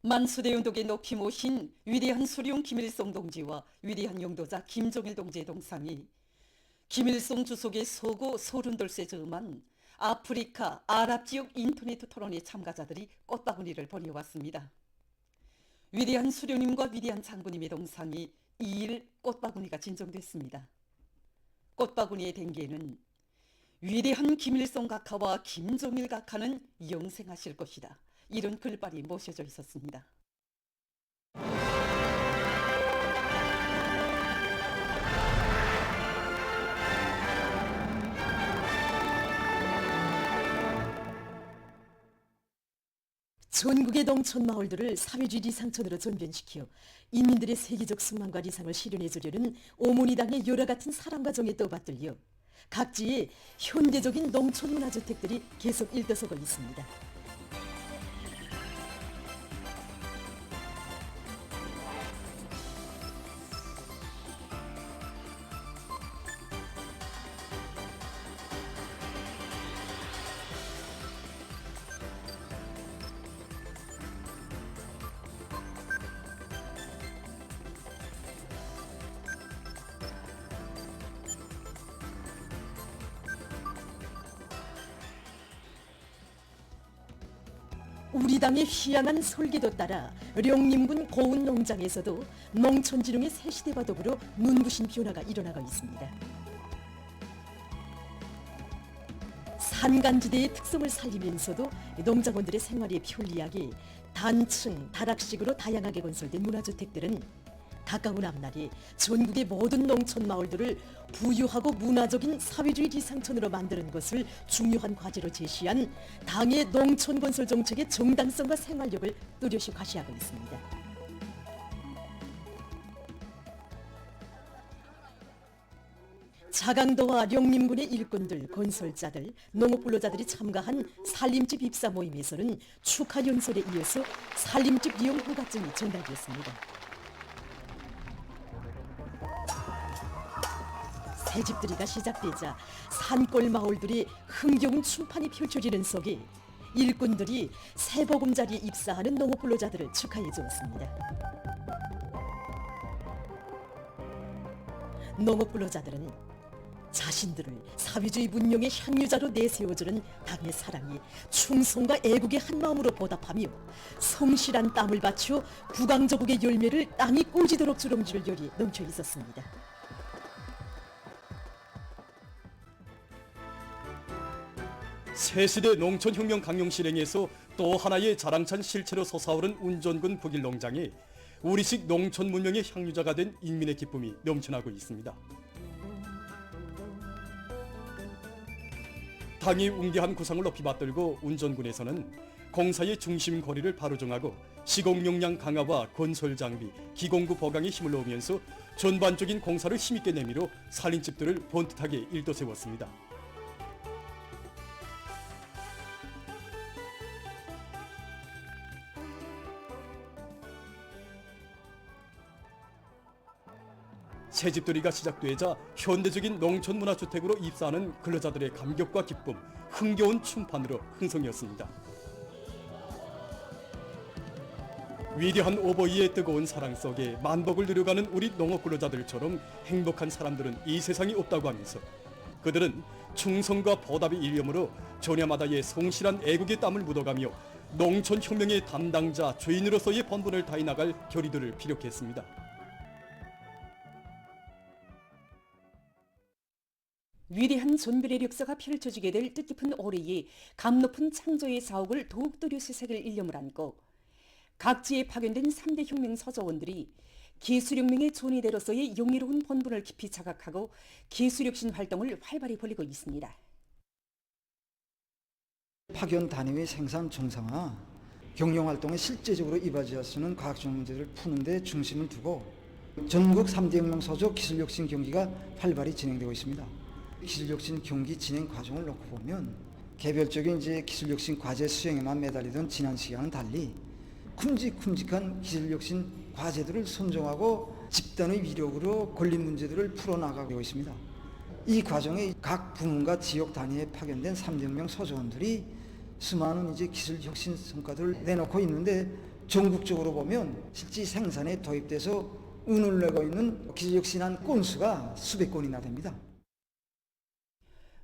만수대운동에 높이 모신 위대한 수령 김일성 동지와 위대한 용도자 김정일 동지의 동상이 김일성 주석의 서고 서른돌세 즈음한 아프리카 아랍 지역 인터넷 토론회 참가자들이 꽃바구니를 보내왔습니다. 위대한 수령님과 위대한 장군님의 동상이 2일 꽃바구니가 진정됐습니다. 꽃바구니의 댕기에는 위대한 김일성 각하와 김정일 각하는 영생하실 것이다, 이런 글발이 모셔져 있었습니다. 전국의 농촌 마을들을 사회주의 리상촌으로 전변시켜 인민들의 세계적 승만과 리상을 실현해 주려는 오모니당의 열화 같은 사랑과 정에 떠받들려 각지에 현대적인 농촌 문화주택들이 계속 일떠서고 있습니다. 우리 당의 희한한 설계도 따라 령림군 고운 농장에서도 농촌진흥의 새 시대와 더불어 눈부신 변화가 일어나고 있습니다. 산간지대의 특성을 살리면서도 농장원들의 생활이 편리하게 단층, 다락식으로 다양하게 건설된 문화주택들은 가까운 앞날에 전국의 모든 농촌 마을들을 부유하고 문화적인 사회주의 리상촌으로 만드는 것을 중요한 과제로 제시한 당의 농촌 건설 정책의 정당성과 생활력을 뚜렷이 과시하고 있습니다. 자강도와 령림군의 일꾼들, 건설자들, 농업근로자들이 참가한 살림집 입사 모임에서는 축하 연설에 이어서 살림집 이용 허가증이 전달됐습니다. 새집들이가 시작되자 산골 마을들이 흥겨운 춤판이 펼쳐지는 속에 일꾼들이 새보금자리에 입사하는 농업근로자들을 축하해 주었습니다. 농업근로자들은 자신들을 사회주의 문명의 향유자로 내세워주는 당의 사랑에 충성과 애국의 한마음으로 보답하며 성실한 땀을 바쳐 국왕조국의 열매를 땅이 꽂이도록 주렁주를 열이 넘쳐 있었습니다. 새시대 농촌혁명 강령 실행에서 또 하나의 자랑찬 실체로 솟아오른 운전군 북일농장이 우리식 농촌 문명의 향유자가 된 인민의 기쁨이 넘쳐나고 있습니다. 당이 웅대한 구상을 높이 받들고 운전군에서는 공사의 중심 거리를 바로 정하고 시공 역량 강화와 건설 장비, 기공구 보강에 힘을 넣으면서 전반적인 공사를 힘있게 내밀어 살림집들을 번듯하게 일떠세웠습니다. 새집들이가 시작되자 현대적인 농촌문화주택으로 입사하는 근로자들의 감격과 기쁨, 흥겨운 춤판으로 흥성이었습니다. 위대한 오버이의 뜨거운 사랑 속에 만복을 누려가는 우리 농업근로자들처럼 행복한 사람들은 이 세상에 없다고 하면서 그들은 충성과 보답의 일념으로 전야마다의 성실한 애국의 땀을 묻어가며 농촌혁명의 담당자, 주인으로서의 본분을 다해 나갈 결의들을 피력했습니다. 위대한 존별의 역사가 펼쳐지게 될 뜻깊은 올해에 감 높은 창조의 사옥을 더욱 뚜렷이 일념을 안고 각지에 파견된 3대 혁명 서조원들이 기술혁명의 존이대로서의 영예로운 본분을 깊이 자각하고 기술혁신 활동을 활발히 벌이고 있습니다. 파견 단위의 생산 정상화, 경영활동에 실제적으로 이바지할 과학적 문제를 푸는 데 중심을 두고 전국 3대 혁명 서조 기술혁신 경기가 활발히 진행되고 있습니다. 기술혁신 경기 진행 과정을 놓고 보면 개별적인 기술혁신 과제 수행에만 매달리던 지난 시간은 달리 큼직큼직한 기술혁신 과제들을 선정하고 집단의 위력으로 걸린 문제들을 풀어나가고 있습니다. 이 과정에 각 부문과 지역 단위에 파견된 3대 혁명 서조원들이 수많은 이제 기술 혁신 성과들을 내놓고 있는데 전국적으로 보면 실제 생산에 도입돼서 운을 내고 있는 기술 혁신한 건수가 수백 건이나 됩니다.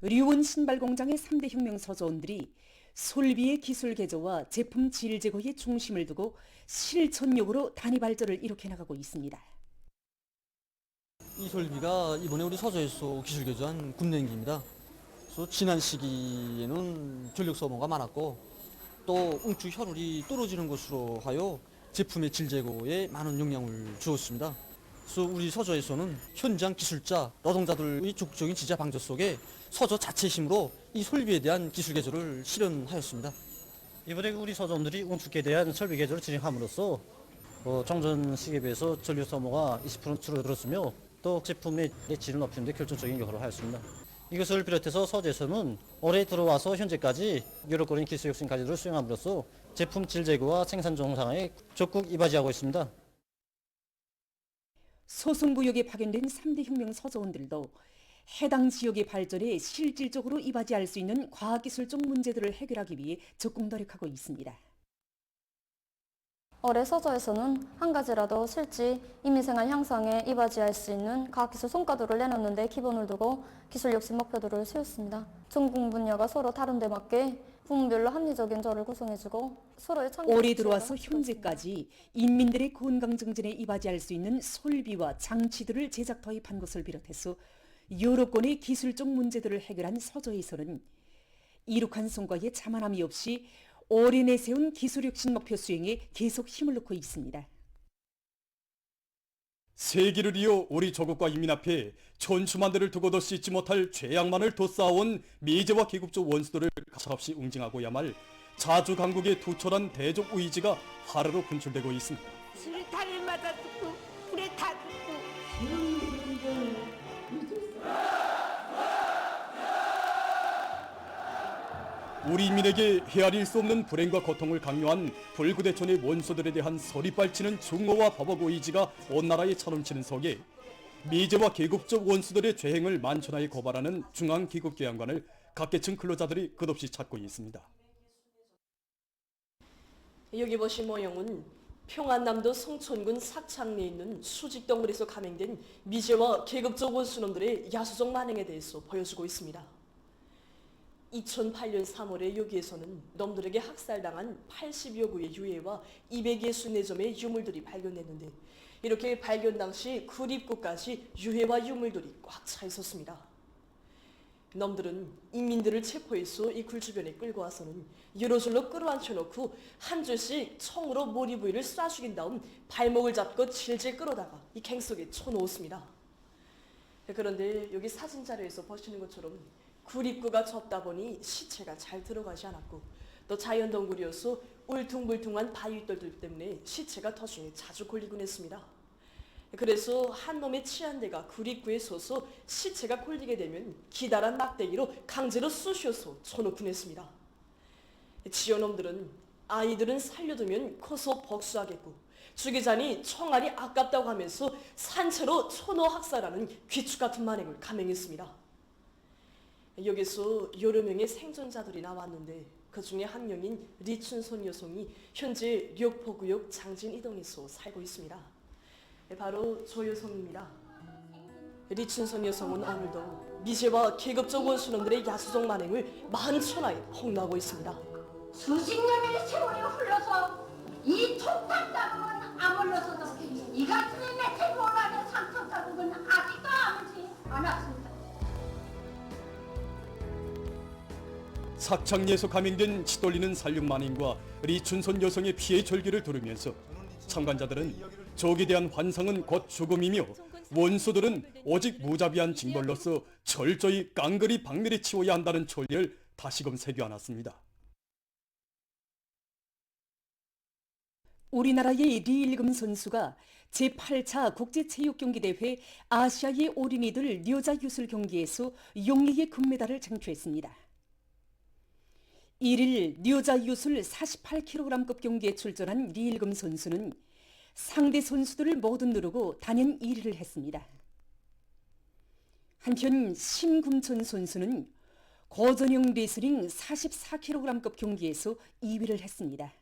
류원 신발공장의 3대 혁명 서조원들이 솔비의 기술 개조와 제품 질 제고에 중심을 두고 실천력으로 단위 발전을 이룩해 나가고 있습니다. 이 솔비가 이번에 우리 서저에서 기술 개조한 군냉기입니다. 그래서 지난 시기에는 전력 소모가 많았고 또 응축 혈울이 떨어지는 것으로 하여 제품의 질 제고에 많은 영향을 주었습니다. 그래서 우리 서저에서는 현장 기술자, 노동자들의 적극적인 지자 방조 속에 서저 자체의 힘으로 이 솔비에 대한 기술 개조를 실현하였습니다. 이번에 우리 서점들이 운축에 대한 설비 개조를 진행함으로써 정전 시기에 비해서 전력 소모가 20% 줄어들었으며 또 제품의 질을 높이는 데 결정적인 역할을 하였습니다. 이것을 비롯해서 서재에서는 올해 들어와서 현재까지 여러 건의 기술 혁신 과제들을 수행함으로써 제품 질 제고와 생산 정상에 적극 이바지하고 있습니다. 소송구역에 파견된 3대 혁명 서조원들도 해당 지역의 발전에 실질적으로 이바지할 수 있는 과학기술적 문제들을 해결하기 위해 적극 노력하고 있습니다. 올해 서저에서는 한 가지라도 실제 임의생활 향상에 이바지할 수 있는 과학기술 성과들을 내놓는 데 기본을 두고 기술 혁신 목표들을 세웠습니다. 전공 분야가 서로 다른 데 맞게 부문별로 합리적인 조를 구성해주고 서로의 창의적 올해 들어와서 지혜를 현재까지 인민들의 건강 증진에 이바지할 수 있는 솔비와 장치들을 제작 도입한 것을 비롯해서 여러 건의 기술적 문제들을 해결한 서저에서는 이룩한 성과에 자만함이 없이 올해 내세운 기술혁신 목표 수행에 계속 힘을 넣고 있습니다. 세기를 이어 우리 조국과 인민 앞에 천수만대를 두고도 씻지 못할 죄악만을 돋쌓아온 미제와 계급적 원수들을 가차없이 응징하고야 말 자주강국의 투철한 대적 의지가 하루로 분출되고 있습니다. 수류탄을 맞아 죽고 불에 타 죽고 우리 인민에게 헤아릴 수 없는 불행과 고통을 강요한 불구대천의 원수들에 대한 서리빨치는 증오와 법악 의지가 온 나라에 차넘치는 속에 미제와 계급적 원수들의 죄행을 만천하에 고발하는 중앙기급교양관을 각계층 근로자들이 끝없이 찾고 있습니다. 여기 보신 모형은 평안남도 성촌군 삭창리에 있는 수직덩굴에서 감행된 미제와 계급적 원수놈들의 야수적 만행에 대해서 보여주고 있습니다. 2008년 3월에 여기에서는 놈들에게 학살당한 80여 구의 유해와 264점의 유물들이 발견됐는데 이렇게 발견 당시 구립구까지 유해와 유물들이 꽉 차 있었습니다. 놈들은 인민들을 체포해서 이 굴 주변에 끌고 와서는 여러 줄로 끌어앉혀놓고 한 줄씩 총으로 머리 부위를 쏴 죽인 다음 발목을 잡고 질질 끌어다가 이 갱 속에 쳐놓았습니다. 그런데 여기 사진 자료에서 보시는 것처럼 굴입구가 좁다 보니 시체가 잘 들어가지 않았고 또 자연동굴이어서 울퉁불퉁한 바위돌들 때문에 시체가 터중에 자주 걸리곤 했습니다. 그래서 한 놈의 치안대가 굴입구에 서서 시체가 걸리게 되면 기다란 막대기로 강제로 쑤셔서 쳐놓곤 했습니다. 지어놈들은 아이들은 살려두면 커서 복수하겠고 죽이자니 총알이 아깝다고 하면서 산채로 초노 학살하는 귀축 같은 만행을 감행했습니다. 여기서 여러 명의 생존자들이 나왔는데 그 중에 한 명인 리춘선 여성이 현재 력포구역 장진이동에서 살고 있습니다. 바로 저 여성입니다. 리춘선 여성은 오늘도 미제와 계급적 원수놈들의 야수적 만행을 만천하에 홍보하고 있습니다. 수십 년의 세월이 흘러서 이 촉탁 자국은 아물러서도 이 같은 내 모란의 상처 자국은 아직도 아물지 않았습니다. 삭창리에서 감행된 치돌리는 살육만인과 리춘선 여성의 피해 절규를 들으면서 참관자들은 적에 대한 환상은 곧 죽음이며 원수들은 오직 무자비한 징벌로서 철저히 깡그리 박멸해 치워야 한다는 논리를 다시금 새겨안았습니다. 우리나라의 리일금 선수가 제8차 국제체육경기대회 아시아의 어린이들 여자유술 경기에서 용의의 금메달을 쟁취했습니다. 1일 여자유술 48kg급 경기에 출전한 리일금 선수는 상대 선수들을 모두 누르고 단연 1위를 했습니다. 한편 신금천 선수는 고전용 레슬링 44kg급 경기에서 2위를 했습니다.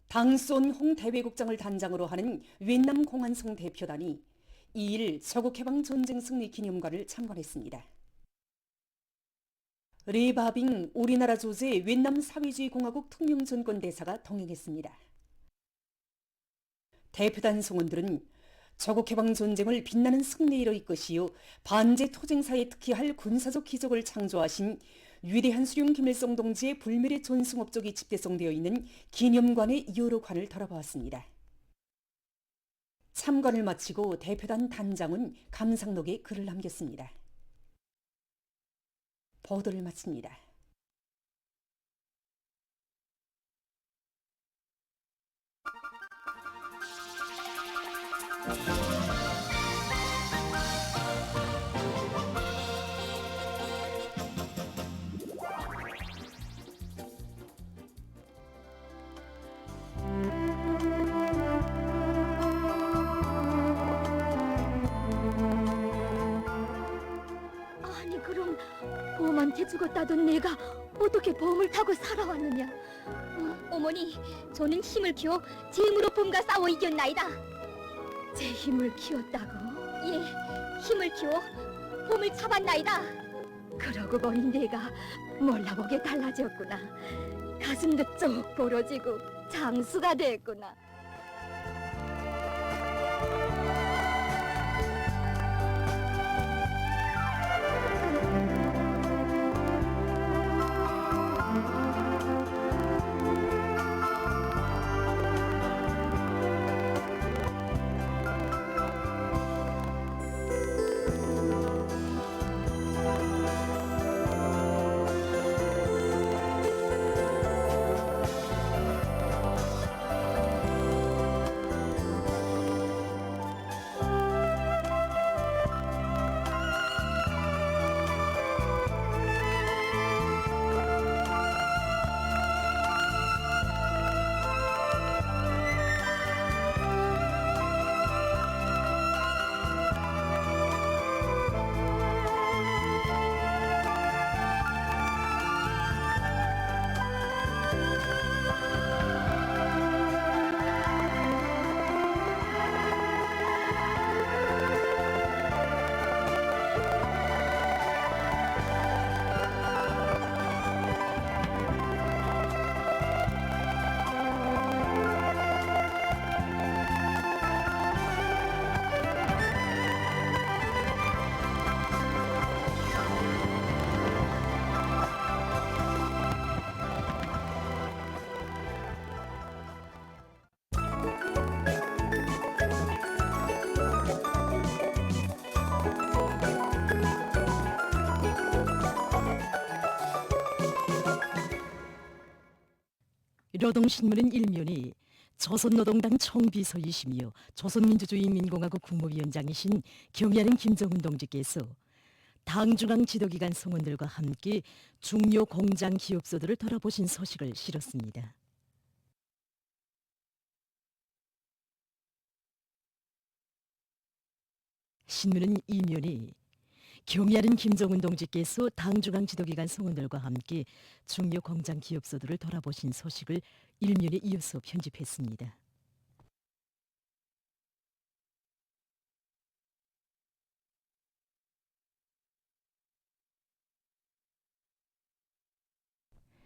당쏜홍 대외국장을 단장으로 하는 윈남 공안성 대표단이 2일 서국해방 전쟁 승리 기념관을 참관했습니다. 레바빙 우리나라 조제 윈남 사회주의 공화국 특명전권 대사가 동행했습니다. 대표단 성원들은 저국해방 전쟁을 빛나는 승리로 이끄시어 반제 토쟁사에 특히할 군사적 기적을 창조하신 위대한 수령 김일성 동지의 불멸의 전승 업적이 집대성되어 있는 기념관의 여러 관을 돌아보았습니다. 참관을 마치고 대표단 단장은 감상록에 글을 남겼습니다. 보도를 마칩니다. 아니 그럼 보험한테 죽었다던 내가 어떻게 보험을 타고 살아왔느냐? 어머니, 저는 힘을 키워 제 힘으로 봄과 싸워 이겼나이다. 제 힘을 키웠다고? 예, 힘을 키워 봄을 잡았나이다. 그러고 보니 내가 몰라보게 달라졌구나. 가슴도 쭉 벌어지고 장수가 됐구나. 노동신문은 일면이 조선노동당 총비서이시며 조선민주주의인민공화국 국무위원장이신 경야는 김정은 동지께서 당중앙 지도기관 성원들과 함께 중요 공장 기업소들을 돌아보신 소식을 실었습니다. 신문은 이면이 경야는 김정은 동지께서 당중앙 지도기관 성원들과 함께 중요 공장 기업소들을 돌아보신 소식을 일면에 이어서 편집했습니다.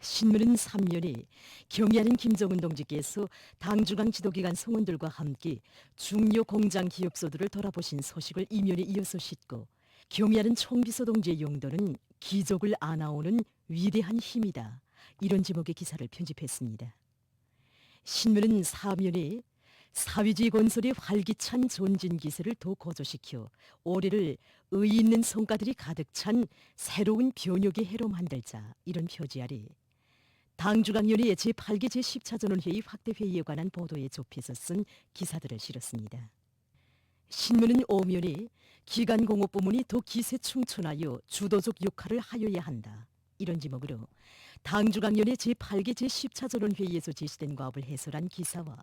신문은 3면에 경야는 김정은 동지께서 당중앙 지도기관 성원들과 함께 중요 공장 기업소들을 돌아보신 소식을 이면에 이어서 싣고 경야는 총비서 동지의 용도는 기적을 안아오는 위대한 힘이다. 이런 제목의 기사를 편집했습니다. 신문은 4면에 사회주의 건설의 활기찬 전진 기세를 더 고조시켜 올해를 의의 있는 성과들이 가득 찬 새로운 변혁의 해로 만들자. 이런 표지 아래 당중앙위원회 제8기 제10차전원회의 확대회의에 관한 보도에 좁혀서 쓴 기사들을 실었습니다. 신문은 5면에 기간공업 부문이 더 기세충천하여 주도적 역할을 하여야 한다. 이런 제목으로 당중앙위원회 제8기 제10차전원회의에서 제시된 과업을 해설한 기사와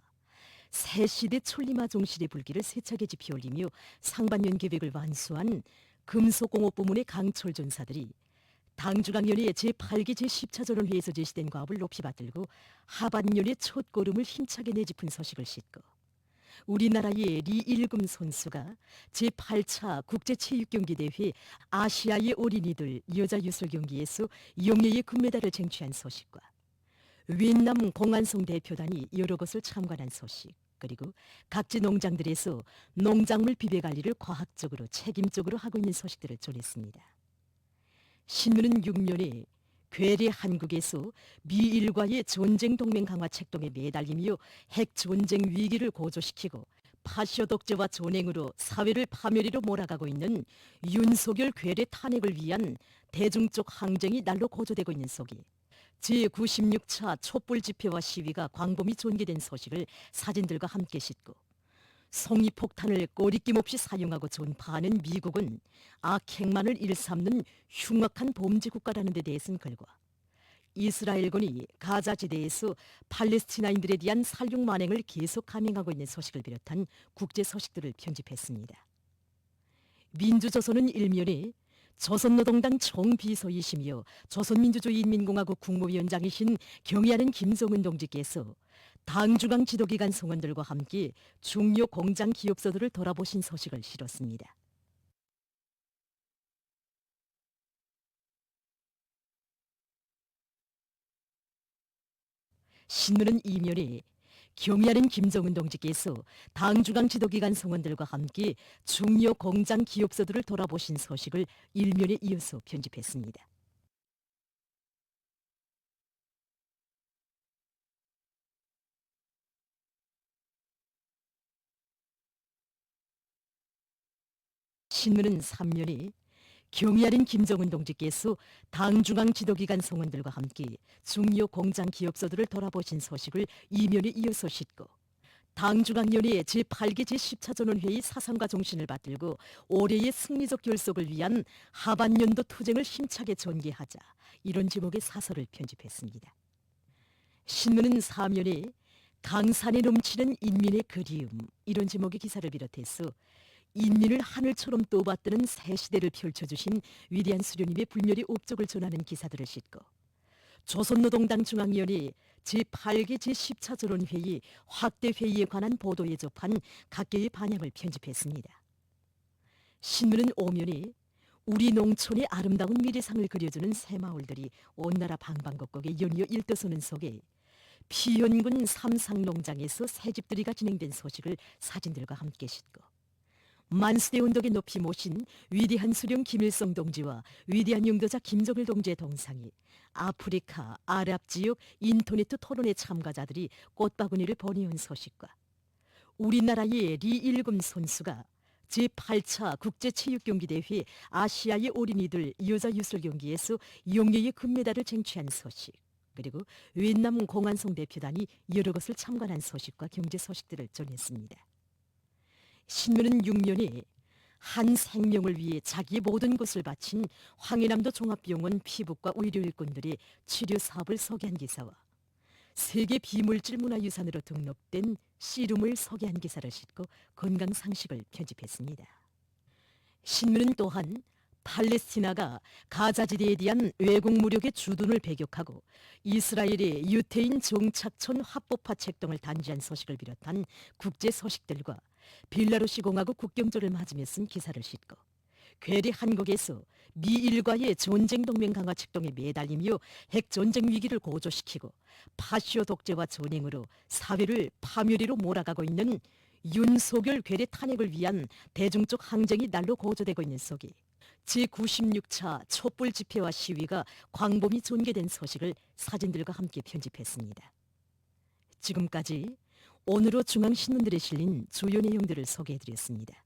새 시대 천리마 종실의 불길을 세차게 지피올리며 상반년 계획을 완수한 금속공업 부문의 강철 전사들이 당중앙위원회 제8기 제10차전원회에서 제시된 과업을 높이 받들고 하반년의 첫 걸음을 힘차게 내짚은 소식을 싣고 우리나라의 리일금 선수가 제8차 국제체육경기대회 아시아의 어린이들 여자 유술 경기에서 영예의 금메달을 쟁취한 소식과 윈남 공안성 대표단이 여러 곳을 참관한 소식, 그리고 각지 농장들에서 농작물 비배 관리를 과학적으로 책임적으로 하고 있는 소식들을 전했습니다. 신문은 6년에 괴뢰 한국에서 미일과의 전쟁 동맹 강화 책동에 매달리며 핵 전쟁 위기를 고조시키고 파쇼 독재와 전행으로 사회를 파멸리로 몰아가고 있는 윤석열 괴뢰 탄핵을 위한 대중적 항쟁이 날로 고조되고 있는 속에 제96차 촛불 집회와 시위가 광범위 전개된 소식을 사진들과 함께 싣고 송이폭탄을 꺼리낌 없이 사용하고 전파하는 미국은 악행만을 일삼는 흉악한 범죄 국가라는 데 대해서는 글과 이스라엘군이 가자지대에서 팔레스티나인들에 대한 살육 만행을 계속 감행하고 있는 소식을 비롯한 국제 소식들을 편집했습니다. 민주조선은 일면에 조선노동당 총비서이시며 조선민주주의인민공화국 국무위원장이신 경의하는 김정은 동지께서 당중앙 지도기관 성원들과 함께 중요 공장 기업소들을 돌아보신 소식을 실었습니다. 신문은 이면에 경의하는 김정은 동지께서 당중앙 지도기관 성원들과 함께 중요 공장 기업소들을 돌아보신 소식을 일면에 이어서 편집했습니다. 신문은 3면에 경의하는 김정은 동지께서 당중앙 지도기관 성원들과 함께 중요 공장 기업소들을 돌아보신 소식을 이면에 이어서 싣고 당중앙위원회 제8기 제10차전원회의 사상과 정신을 받들고 올해의 승리적 결속을 위한 하반년도 투쟁을 힘차게 전개하자, 이런 제목의 사설을 편집했습니다. 신문은 4면에 강산에 넘치는 인민의 그리움, 이런 제목의 기사를 비롯해서 인민을 하늘처럼 떠받드는 새 시대를 펼쳐주신 위대한 수료님의 불멸의 업적을 전하는 기사들을 싣고 조선노동당 중앙위원회 제8기 제10차전원회의 확대회의에 관한 보도에 접한 각계의 반향을 편집했습니다. 신문은 5면에 우리 농촌의 아름다운 미래상을 그려주는 새마을들이 온 나라 방방곡곡에 연이어 일떠서는 속에 피현군 삼상농장에서 새집들이가 진행된 소식을 사진들과 함께 싣고 만수대 운동에 높이 모신 위대한 수령 김일성 동지와 위대한 용도자 김정일 동지의 동상이 아프리카, 아랍 지역 인터넷 토론회 참가자들이 꽃바구니를 보내온 소식과 우리나라의 리일금 선수가 제8차 국제체육경기대회 아시아의 어린이들 여자 유술 경기에서 영예의 금메달을 쟁취한 소식, 그리고 윈남 공안성 대표단이 여러 것을 참관한 소식과 경제 소식들을 전했습니다. 신문은 6면에 한 생명을 위해 자기의 모든 것을 바친 황해남도 종합병원 피부과 의료 일꾼들의 치료 사업을 소개한 기사와 세계 비물질 문화유산으로 등록된 씨름을 소개한 기사를 싣고 건강 상식을 편집했습니다. 신문은 또한 팔레스티나가 가자지대에 대한 외국 무력의 주둔을 배격하고 이스라엘의 유태인 정착촌 합법화 책동을 단지한 소식을 비롯한 국제 소식들과 벨라루시 공화국 국경절을 맞으며 쓴 기사를 싣고 괴뢰 한국에서 미일과의 전쟁 동맹 강화 책동에 매달리며 핵 전쟁 위기를 고조시키고 파쇼 독재와 전행으로 사회를 파멸리로 몰아가고 있는 윤석열 괴뢰 탄핵을 위한 대중적 항쟁이 날로 고조되고 있는 속에 제96차 촛불 집회와 시위가 광범위 전개된 소식을 사진들과 함께 편집했습니다. 지금까지 오늘로 중앙신문들에 실린 주요 내용들을 소개해드렸습니다.